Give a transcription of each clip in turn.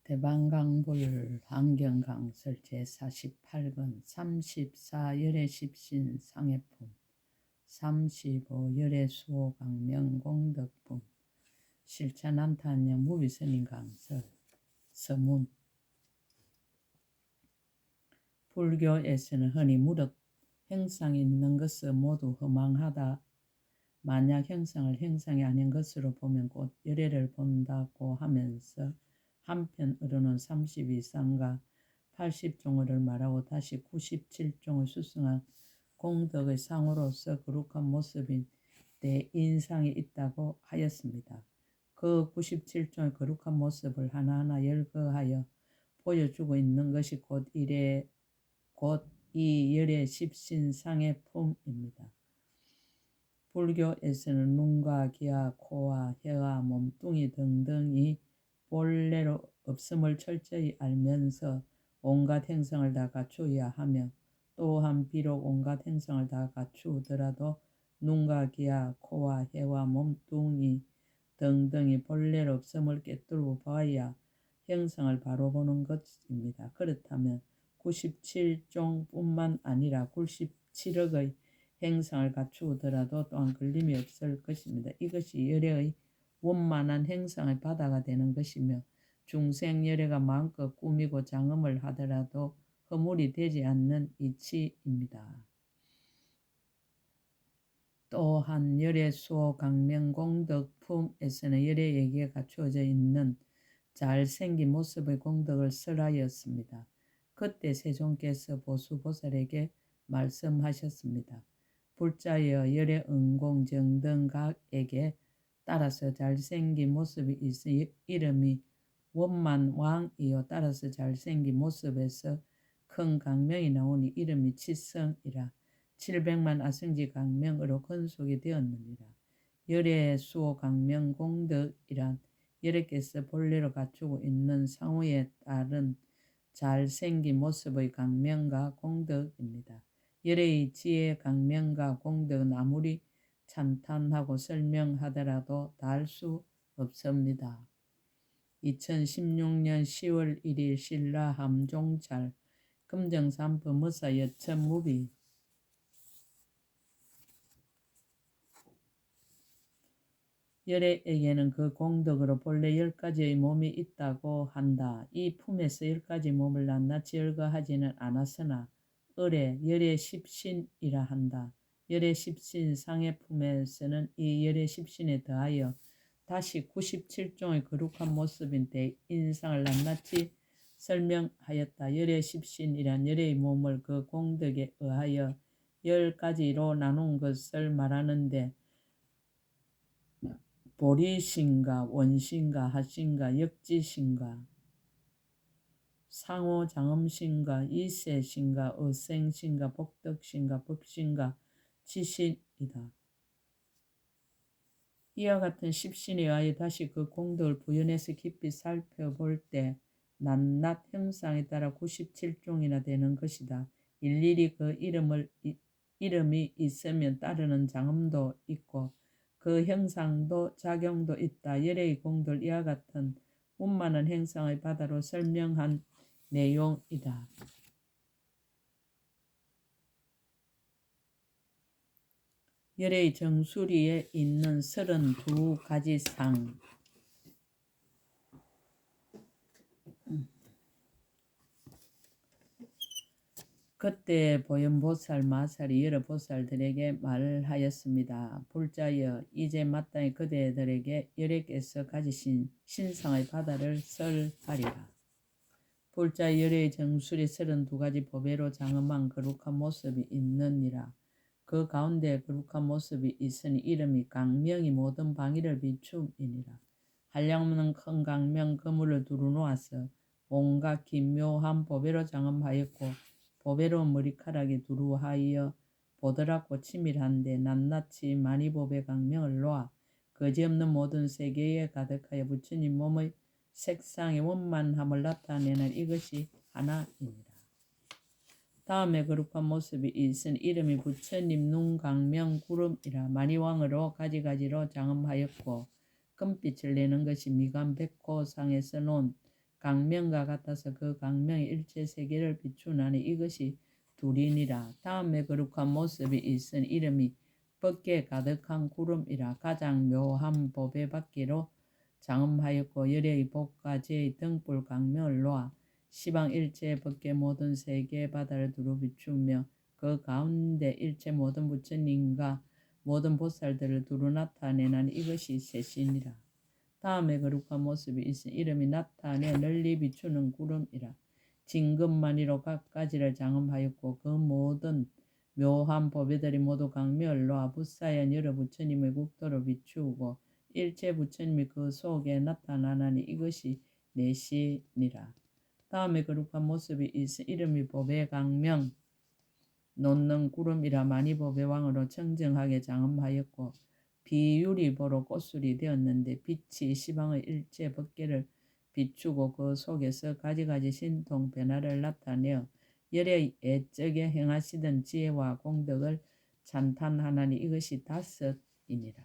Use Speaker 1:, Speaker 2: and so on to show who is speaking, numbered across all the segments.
Speaker 1: 대방강불 환경강설 제48권 34 열애십신 상해품 35 열애수호강명 공덕품 실차남탄영 무비스님강설 서문. 불교에서는 흔히 무릇 행상이 있는 것은 모두 허망하다. 만약 행상을 행상이 아닌 것으로 보면 곧 열애를 본다고 하면서 한편으로는 32상과 80종을 말하고 다시 97종을 수승한 공덕의 상으로서 거룩한 모습인 대인상이 있다고 하였습니다. 그 97종의 거룩한 모습을 하나하나 열거하여 보여주고 있는 것이 곧 이 열의 십신상의 품입니다. 불교에서는 눈과 귀와 코와 혀와 몸뚱이 등등이 본래로 없음을 철저히 알면서 온갖 행성을 다 갖추어야 하며 또한 비록 온갖 행성을 다 갖추더라도 눈과 귀와 코와 혀와 몸뚱이 등등이 본래로 없음을 꿰뚫고 봐야 형성을 바로 보는 것입니다. 그렇다면 97종뿐만 아니라 97억의 행성을 갖추더라도 또한 걸림이 없을 것입니다. 이것이 열애의 원만한 행성의 바다가 되는 것이며 중생 열애가 마음껏 꾸미고 장엄을 하더라도 허물이 되지 않는 이치입니다. 또한 열애수호 강명공덕품에서는 열애에게 갖추어져 있는 잘생긴 모습의 공덕을 설하였습니다. 그때 세존께서 보수보살에게 말씀하셨습니다. 불자여 열애 은공정등각에게 따라서 잘생긴 모습이 있어 이름이 원만왕이요 따라서 잘생긴 모습에서 큰 강명이 나오니 이름이 치성이라 700만 아승지 강명으로 건속이 되었느니라. 열애 수호 강명 공덕이란 열애께서 본래로 갖추고 있는 상호에 따른 잘생긴 모습의 강명과 공덕입니다. 열애의 지혜 강명과 공덕은 아무리 찬탄하고 설명하더라도 다 할 수 없습니다. 2016년 10월 1일 신라 함종찰 금정산법 무사 여천무비. 열애에게는 그 공덕으로 본래 10가지의 몸이 있다고 한다. 이 품에서 10가지 몸을 낱낱이 열거하지는 않았으나 을에 열애 십신이라 한다. 열애 십신 상의 품에서는 이 열애 십신에 더하여 다시 97종의 거룩한 모습인 대인상을 낱낱이 설명하였다. 열애 십신이란 열애의 몸을 그 공덕에 의하여 10가지로 나눈 것을 말하는데 보리신가, 원신가, 하신가, 역지신가, 상호장엄신가, 이세신가, 어생신가, 복덕신가, 법신가, 지신이다. 이와 같은 십신에 의하여 다시 그 공덕을 부연해서 깊이 살펴볼 때 낱낱 형상에 따라 97종이나 되는 것이다. 일일이 그 이름이 있으면 따르는 장엄도 있고 그 형상도 작용도 있다. 열애의 공덕을 이와 같은 원만한 행상의 바다로 설명한 내용이다. 열애의 정수리에 있는 32가지 상. 그때 보현보살 마살이 여러 보살들에게 말하였습니다. 불자여 이제 마땅히 그대들에게 열애께서 가지신 신상의 바다를 설하리라. 불자 열애의 정수리 32가지 법회로 장엄한 거룩한 모습이 있느니라. 그 가운데 거룩한 모습이 있으니 이름이 강명이 모든 방위를 비춤이니라. 한량없는 큰 강명 그물을 두루 놓아서 온갖 기묘한 법회로 장엄하였고 보배로운 머리카락이 두루하여 보드랍고 치밀한데 낱낱이 만이법의 강명을 놓아 거지없는 모든 세계에 가득하여 부처님 몸의 색상의 원만함을 나타내는 이것이 하나입니다. 다음에 거룩한 모습이 있은 이름이 부처님 눈 강명 구름이라. 만이왕으로 가지가지로 장엄하였고 금빛을 내는 것이 미간 백호상에서 논 강명과 같아서 그 강명이 일체 세계를 비추나니 이것이 둘이니라. 다음에 거룩한 모습이 있은 이름이 뻗게 가득한 구름이라. 가장 묘한 법의 받기로 장엄하였고 열의 복과 제의 등불 강명을 놓아 시방 일체 밖에 모든 세계 바다를 두루 비추며 그 가운데 일체 모든 부처님과 모든 보살들을 두루 나타내나니 이것이 셋이니라. 다음에 거룩한 모습이 있으니 이름이 나타내 널리 비추는 구름이라. 진금만이로 각가지를 장엄하였고 그 모든 묘한 법의들이 모두 강명을 놓아 붓사연 여러 부처님의 국도를 비추고 일체 부처님이 그 속에 나타나나니 이것이 넷이니라. 다음에 거룩한 모습이 있으니 이름이 법의 강명 놓는 구름이라. 많이 법의 왕으로 청정하게 장엄하였고 비유리 보로 꽃술이 되었는데 빛이 시방의 일체 법계를 비추고 그 속에서 가지가지 신통 변화를 나타내어 열의 애적에 행하시던 지혜와 공덕을 찬탄하나니 이것이 다섯이니라.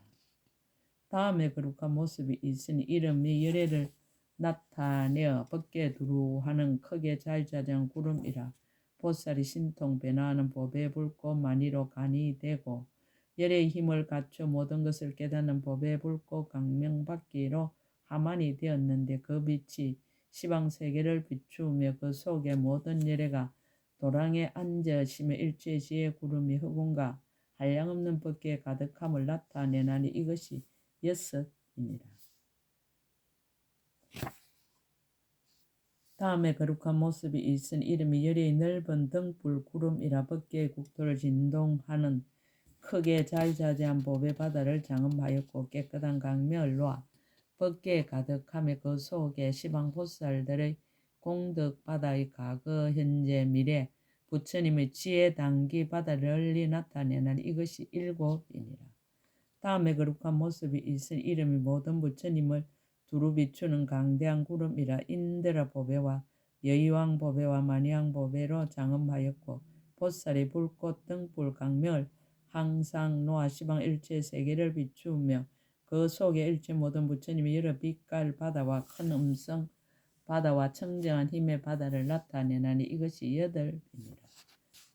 Speaker 1: 다음에 거룩한 모습이 있으니 이름이 열애를 나타내어 법계 두루 하는 크게 자유자재한 구름이라. 보살이 신통 변화하는 법의 불꽃 만이로 간이 되고 열의 힘을 갖춰 모든 것을 깨닫는 법의 불꽃 강명받기로 하만이 되었는데 그 빛이 시방세계를 비추며 그 속에 모든 열애가 도랑에 앉아 심의 일체지의 구름이 흑운과 한량없는 법계에 가득함을 나타내나니 이것이 여섯이니라. 다음에 거룩한 모습이 있은 이름이 열의 넓은 등불 구름이라. 법계의 국토를 진동하는 크게 자유자재한 법의 바다를 장엄하였고 깨끗한 강명을 놓아 법계에 가득하며 그 속에 시방보살들의 공덕 바다의 과거 현재 미래 부처님의 지혜 단기 바다를 널리 나타내나니 이것이 일곱이니라. 다음에 거룩한 모습이 있은 이름이 모든 부처님을 두루 비추는 강대한 구름이라. 인드라 보배와 여의왕 보배와 만이왕 보배로 장엄하였고 보살이 불꽃 등불 강명을 항상 놓아 시방 일체 세계를 비추며 그 속에 일체 모든 부처님이 여러 빛깔 바다와 큰 음성 바다와 청정한 힘의 바다를 나타내나니 이것이 여덟이니라.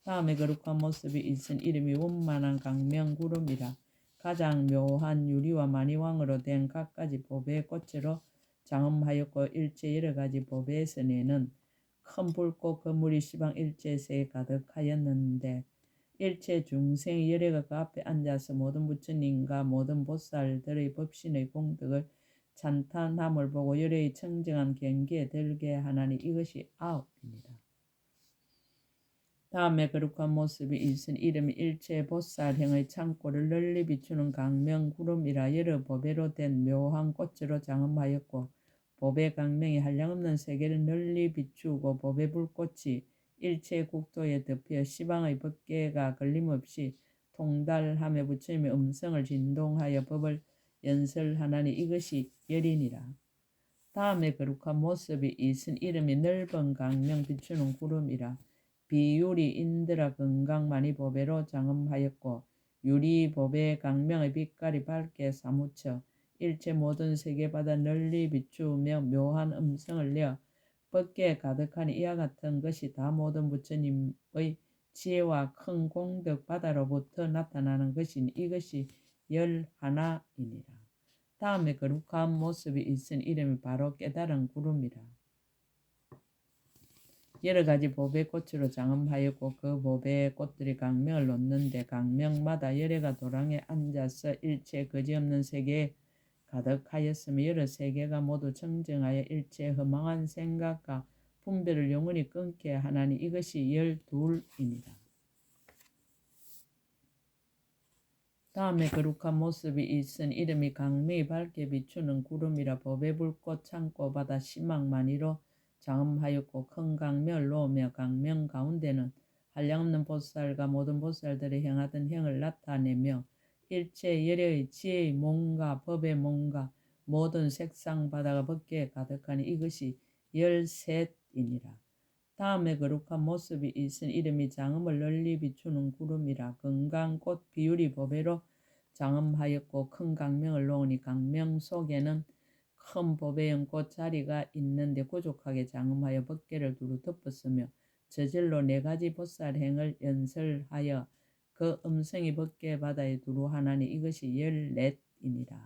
Speaker 1: 다음에 거룩한 모습이 있은 이름이 원만한 강명 구름이라. 가장 묘한 유리와 만이왕으로 된 각가지 법의 꽃으로 장엄하였고 일체 여러 가지 법에서 내는 큰 불꽃 그물이 시방 일체세에 가득하였는데 일체 중생의 열애가 그 앞에 앉아서 모든 부처님과 모든 보살들의 법신의 공덕을 찬탄함을 보고 열애의 청정한 경계에 들게 하나니 이것이 아홉입니다. 다음에 거룩한 모습이 있은 이름이 일체 보살형의 창고를 널리 비추는 강명 구름이라. 여러 법회로 된 묘한 꽃으로 장엄하였고 법의 강명이 한량없는 세계를 널리 비추고 법의 불꽃이 일체 국토에 덮여 시방의 법계가 걸림없이 통달하며 부처님의 음성을 진동하여 법을 연설하나니 이것이 열이니라. 다음에 거룩한 모습이 있은 이름이 넓은 강명 비추는 구름이라. 비유리 인드라 건강만이 보배로 장엄하였고 유리 보배 강명의 빛깔이 밝게 사무쳐 일체 모든 세계바다 널리 비추며 묘한 음성을 내어 법계에 가득하니 이와 같은 것이 다 모든 부처님의 지혜와 큰 공덕 바다로부터 나타나는 것이니 이것이 열하나이니라. 다음에 거룩한 모습이 있은 이름이 바로 깨달은 구름이라. 여러 가지 법의 꽃으로 장엄하였고 그 법의 꽃들이 강명을 놓는데 강명마다 열애가 도랑에 앉아서 일체 거지없는 세계에 가득하였으며 여러 세계가 모두 청정하여 일체 허망한 생각과 분별을 영원히 끊게 하나니 이것이 열둘이니라. 다음에 거룩한 모습이 있은 이름이 강명이 밝게 비추는 구름이라. 법의 불꽃 창고 바다 시망만이로 장엄하였고 큰 강명을 놓으며 강명 가운데는 한량없는 보살과 모든 보살들이 행하던 행을 나타내며 일체 열의 지혜의 몸과 법의 몸과 모든 색상 바다가 법계에 가득하니 이것이 열셋이니라. 다음에 거룩한 모습이 있은 이름이 장엄을 널리 비추는 구름이라. 건강꽃 비유리 보배로 장엄하였고 큰 강명을 놓으니 강명 속에는 큰 보배 연꽃 자리가 있는데 구족하게 장음하여 법궤를 두루 덮었으며 저절로 4가지 보살행을 연설하여 그 음성이 법궤 바다에 두루 하나니 이것이 14이니라.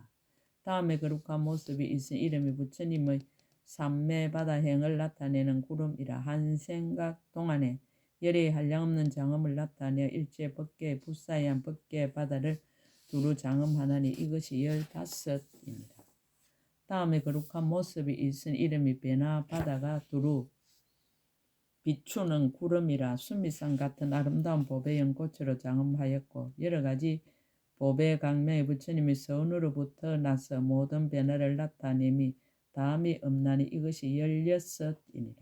Speaker 1: 다음에 거룩한 모습이 있은 이름이 부처님의 삼매 바다행을 나타내는 구름이라. 한 생각 동안에 열의 한량없는 장엄을 나타내어 일체 법궤의 불사의한 법궤 바다를 두루 장엄하나니 이것이 15입니다. 다음에 거룩한 모습이 있은 이름이 배나 바다가 두루 비추는 구름이라. 수미산 같은 아름다운 보배 연꽃으로 장엄하였고 여러가지 보배 강명의 부처님이 선으로부터 나서 모든 변화를 나타내미 다음이 없나니 이것이 16이니라.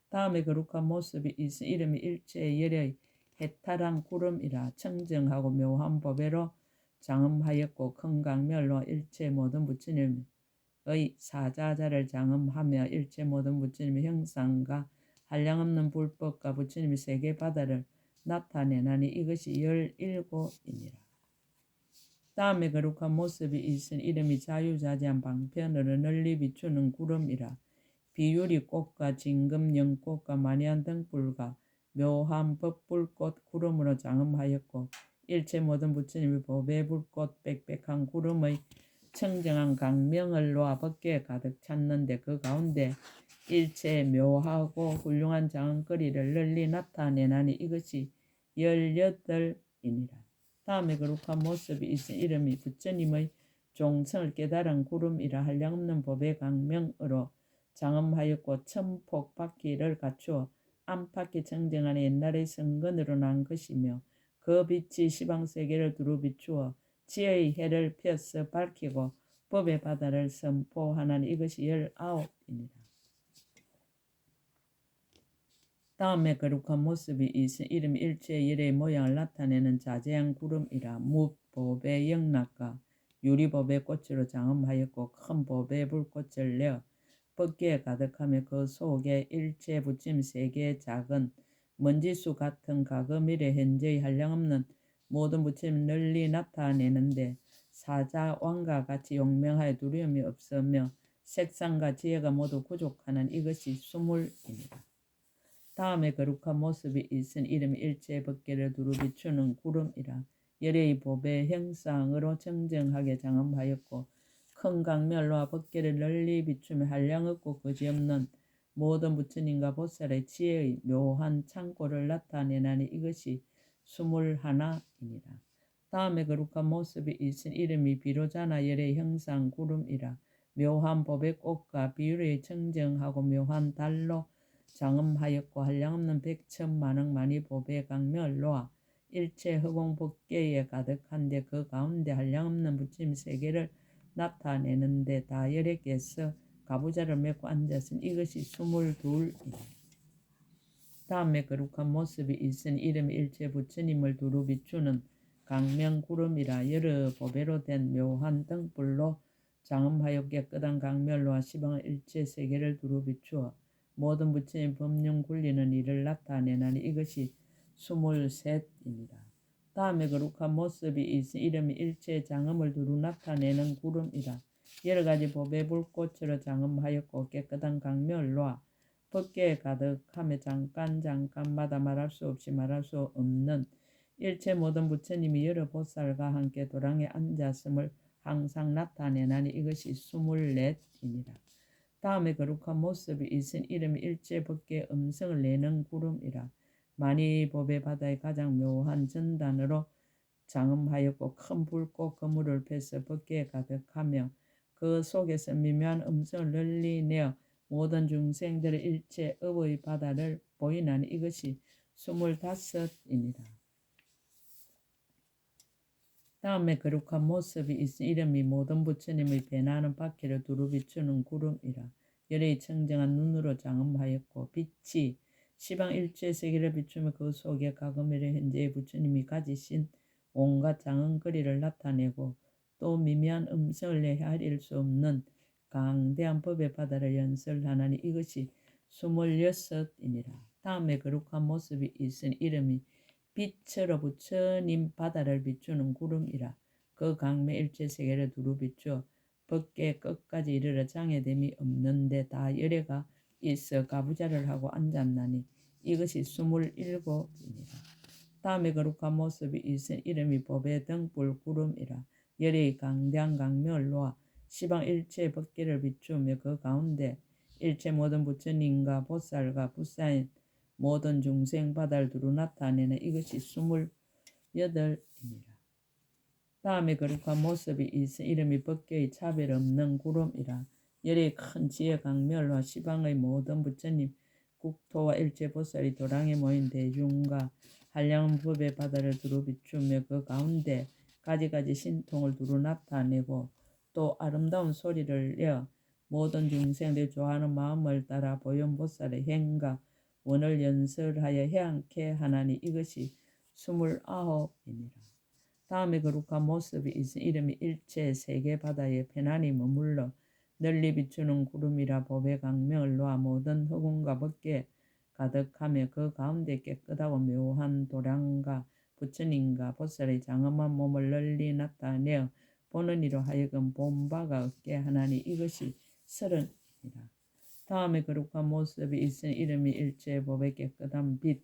Speaker 1: 다음에 거룩한 모습이 있은 이름이 일체의 열의 해탈한 구름이라. 청정하고 묘한 보배로 장엄하였고 큰 강멸로 일체 모든 부처님의 사자자를 장엄하며 일체 모든 부처님의 형상과 한량없는 불법과 부처님의 세계 바다를 나타내나니 이것이 17이니라. 다음에 거룩한 모습이 있은 이름이 자유자재한 방편으로 널리 비추는 구름이라. 비유리 꽃과 진금 연꽃과 만이한 등불과 묘한 법불꽃 구름으로 장엄하였고 일체 모든 부처님의 보배불꽃 빽빽한 구름의 청정한 강명을 놓아 법궤에 가득 찼는데 그 가운데 일체 묘하고 훌륭한 장엄거리를 널리 나타내나니 이것이 18이니라. 다음에 거룩한 모습이 있은 이름이 부처님의 종성을 깨달은 구름이라. 한량없는 법의 강명으로 장엄하였고 천폭 바퀴를 갖추어 안팎이 청정한 옛날의 성근으로 난 것이며 그 빛이 시방세계를 두루 비추어 지혜의 해를 펴서 밝히고 법의 바다를 선포하나니 이것이 19이니라. 다음에 거룩한 모습이 있은 이름이 일체의 열의 모양을 나타내는 자재한 구름이라. 무보배 영락과 유리보배 꽃으로 장엄하였고 큰 보배 불꽃을 내어 법궤에 가득하며 그 속에 일체 부처님 세계의 작은 먼지수 같은 과거 미래 현재의 한량없는 모든 부처님 널리 나타내는데 사자 왕과 같이 용맹하여 두려움이 없으며 색상과 지혜가 모두 부족하는 이것이 20입니다. 다음에 거룩한 모습이 있은 이름이 일체의 법궤를 두루 비추는 구름이라. 열의 보배 형상으로 정정하게 장엄하였고 큰 강멸로와 법궤를 널리 비추며 한량없고 거지없는 모든 부처님과 보살의 지혜의 묘한 창고를 나타내나니 이것이 21이니라. 다음에 거룩한 모습이 있은 이름이 비로자나 열의 형상 구름이라. 묘한 보배 꽃과 비율의 청정하고 묘한 달로 장엄하였고 한량없는 백천만억 만이 보배 강명을 놓아 일체 허공 법궤에 가득한데 그 가운데 한량없는 부처님 세계를 나타내는데 다 열애께서 가부좌를 메고 앉았은 이것이 22이다. 다음에 거룩한 모습이 있은 이름이 일체 부처님을 두루 비추는 강명구름이라. 여러 보배로 된 묘한 등불로 장엄하여 깨끗한 강멸로와 시방의 일체 세계를 두루 비추어 모든 부처님 법륜 굴리는 일을 나타내나니 이것이 23입니다. 다음에 거룩한 모습이 있은 이름이 일체 장엄을 두루 나타내는 구름이라. 여러가지 보배 불꽃으로 장엄하였고 깨끗한 강명을 놓아 법궤에 가득하며 잠깐마다 말할 수 없이 말할 수 없는 일체 모든 부처님이 여러 보살과 함께 도랑에 앉았음을 항상 나타내나니 이것이 24입니다. 다음에 거룩한 모습이 있은 이름이 일체 법궤의 음성을 내는 구름이라. 만이 보배 바다의 가장 묘한 전단으로 장엄하였고 큰 불꽃 그물을 펴서 법궤에 가득하며 그 속에서 미묘한 음성을 널리 내어 모든 중생들의 일체 업의 바다를 보이나니 이것이 25입니다. 다음에 거룩한 모습이 있은 이름이 모든 부처님의 배나는 바퀴를 두루 비추는 구름이라. 열의 청정한 눈으로 장엄하였고 빛이 시방 일체 세계를 비추며 그 속에 과거미래 현재의 부처님이 가지신 온갖 장엄거리를 나타내고 또 미미한 음성을 내 헤아릴 수 없는 강대한 법의 바다를 연설하나니 이것이 26이니라. 다음에 거룩한 모습이 있은 이름이 빛으로 부처님 바다를 비추는 구름이라. 그 강매 일체 세계를 두루 비추어 벗개 끝까지 이르러 장애됨이 없는데 다 열애가 있어 가부좌를 하고 앉았나니 이것이 27이니라. 다음에 거룩한 모습이 있은 이름이 법의 등불 구름이라. 열애의 강대한 강명을 놓아 시방 일체 벗개를 비추며 그 가운데 일체 모든 부처님과 보살과 불사인 모든 중생 바다를 두루 나타내는 이것이 28이니라. 다음에 거룩한 모습이 있은 이름이 벗개의 차별 없는 구름이라. 열의 큰 지혜 강멸과 시방의 모든 부처님 국토와 일체 보살이 도랑에 모인 대중과 한량한 법의 바다를 두루 비추며 그 가운데 가지가지 신통을 두루 나타내고 또 아름다운 소리를 내어 모든 중생들 좋아하는 마음을 따라 보현보살의 행과 원을 연설하여 해안케 하나니 이것이 29이니라. 다음에 거룩한 모습이 있은 이름이 일체 세계 바다에 편안히 머물러 널리 비추는 구름이라. 법의 강명을 놓아 모든 흑운과 벗개 가득하며 그 가운데 깨끗하고 묘한 도량과 부처님과 보살의 장엄한 몸을 널리 나타내어 보는 이로 하여금 본 바가 없게 하나니 이것이 30이라. 다음에 거룩한 모습이 있은 이름이 일체 법의 깨끗한 빛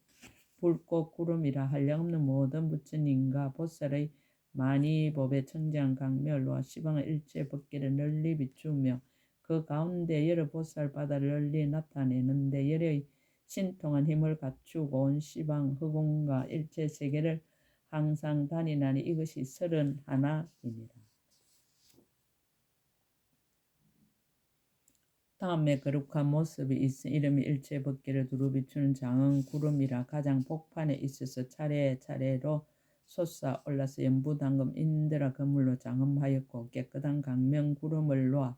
Speaker 1: 불꽃 구름이라. 한량없는 모든 부처님과 보살의 많이 법의 청정 강멸과 시방의 일체 법계를 널리 비추며 그 가운데 여러 보살 바다를 널리 나타내는데 열의 신통한 힘을 갖추고 온 시방 흑운과 일체 세계를 항상 다니나니 이것이 31이니라. 다음에 거룩한 모습이 있은 이름이 일체 법계를 두루 비추는 장은 구름이라. 가장 복판에 있어서 차례차례로 솟아 올라서 연부당금 인드라 그물로 장엄하였고 깨끗한 강명 구름을 놓아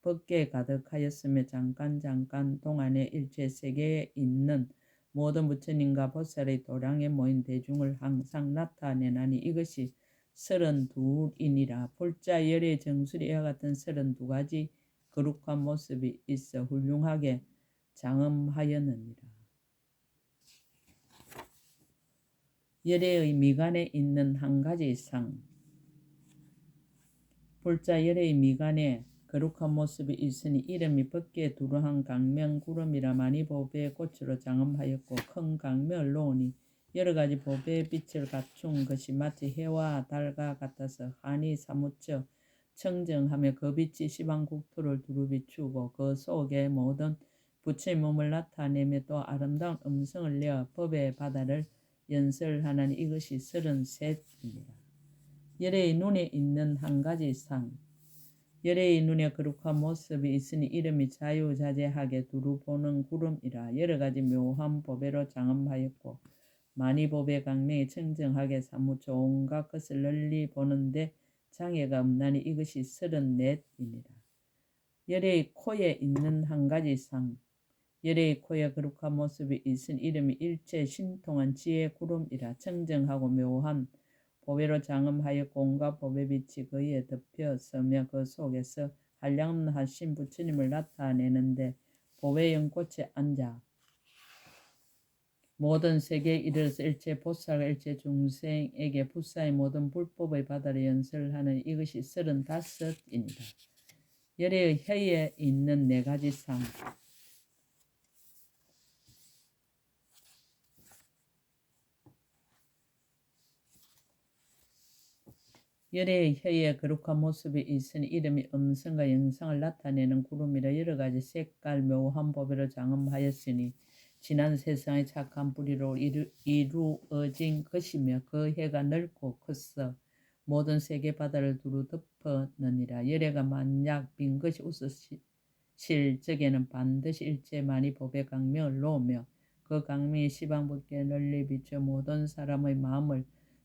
Speaker 1: 법계에 가득하였으며 잠깐 동안에 일체 세계에 있는 모든 부처님과 보살의 도량에 모인 대중을 항상 나타내나니 이것이 32이니라. 불자 열의 정수리 이와 같은 32가지 거룩한 모습이 있어 훌륭하게 장엄하였느니라. 열애의 미간에 있는 한 가지 상. 불자 열애의 미간에 거룩한 모습이 있으니 이름이 벗개 두루한 강명 구름이라. 많이 법의 꽃으로 장엄하였고 큰 강명을 놓으니 여러 가지 법의 빛을 갖춘 것이 마치 해와 달과 같아서 한이 사무쳐 청정하며 그 빛이 시방 국토를 두루 비추고 그 속에 모든 부처의 몸을 나타내며 또 아름다운 음성을 내어 법의 바다를 연설하나니 이것이 33입니다. 열애의 눈에 있는 한 가지 상. 열애의 눈에 거룩한 모습이 있으니 이름이 자유자재하게 두루 보는 구름이라. 여러 가지 묘한 법외로 장엄하였고 많이 법의 강명이 청정하게 사무쳐 온갖 것을 널리 보는데 장애가 없나니 이것이 34이니라. 열애의 코에 있는 한 가지 상. 열애의 코에 거룩한 모습이 있은 이름이 일체 신통한 지혜 구름이라. 청정하고 묘한 보배로 장엄하였고 온갖 법의 빛이 그에 덮여서며 그 속에서 한량없는 하신 부처님을 나타내는데 보배 연꽃에 앉아 모든 세계에 이르러서 일체 보살과 일체 중생에게 불사의 모든 불법의 바다를 연설하는 이것이 35이니라. 열애의 혀에 있는 4가지 상. 열애의 혀에 거룩한 모습이 있으니 이름이 음성과 영상을 나타내는 구름이라. 여러 가지 색깔 묘한 법으로 장엄하였으니 지난 세상의 착한 뿌리로 이루어진 것이며 그 해가 넓고 커서 모든 세계 바다를 두루 덮었느니라. 열애가 만약 빈 것이 웃으실 적에는 반드시 일체 많이 법의 강명을 놓으며 그 강명이 시방법계에 널리 비춰 모든 사람의 마음을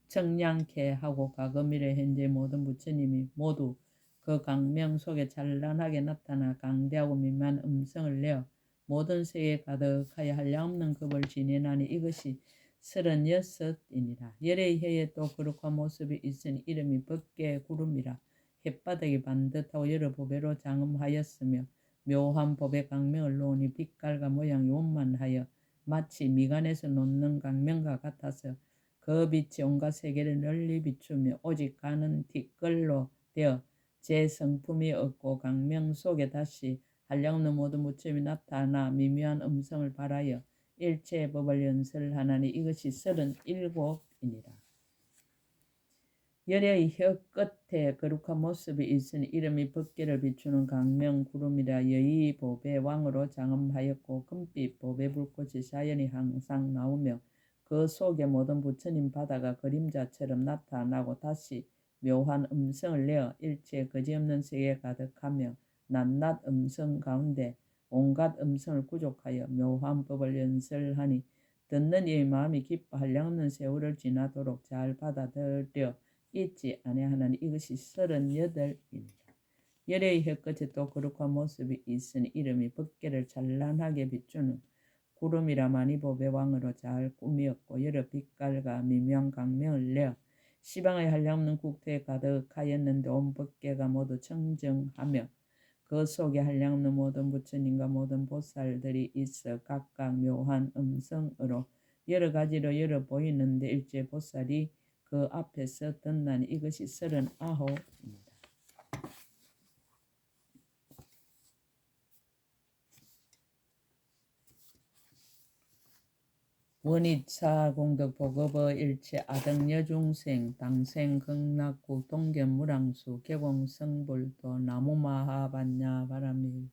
Speaker 1: 청량케 하고 가금일의 현재 모든 부처님이 모두 그 강명 속에 찬란하게 나타나 강대하고 민만 음성을 내어 모든 세계에 가득하여 한량없는 급을 지내나니 이것이 36이니라. 열의 혀에 또 거룩한 모습이 있으니 이름이 법계 구름이라. 햇바닥이 반듯하고 여러 보배로 장엄하였으며 묘한 법의 강명을 놓으니 빛깔과 모양이 원만하여 마치 미간에서 놓는 강명과 같아서 그 빛이 온갖 세계를 널리 비추며 오직 가는 뒷걸로 되어 제 성품이 없고 강명 속에 다시 한량없는 모든 부처님이 나타나 미묘한 음성을 발하여 일체의 법을 연설하나니 이것이 37이니라. 열의 혀 끝에 거룩한 모습이 있으니 이름이 법계를 비추는 강명 구름이라. 여의 보배 왕으로 장엄하였고 금빛 보배 불꽃이 자연히 항상 나오며 그 속에 모든 부처님 바다가 그림자처럼 나타나고 다시 묘한 음성을 내어 일체 거지없는 세계에 가득하며 낱낱 음성 가운데 온갖 음성을 구족하여 묘한 법을 연설하니 듣는 이의 마음이 기뻐 한량없는 세월을 지나도록 잘 받아들여 잊지 아니하나니 이것이 38입니다. 열의 혀끝에 또 거룩한 모습이 있으니 이름이 법계를 찬란하게 비추는 구름이라. 많이 보배 왕으로 잘 꾸미었고 여러 빛깔과 미묘한 강명을 내어 시방의 한량없는 국토에 가득하였는데 온 법계가 모두 청정하며 그 속에 한량없는 모든 부처님과 모든 보살들이 있어 각각 묘한 음성으로 여러 가지로 열어 보이는데 일체 보살이 그 앞에서 듣나니 이것이 39입니다. 원이차 공덕 보급의 일체 아등여 중생 당생 극락국 동견무랑수 개공성불도 나무마하반야 바라밀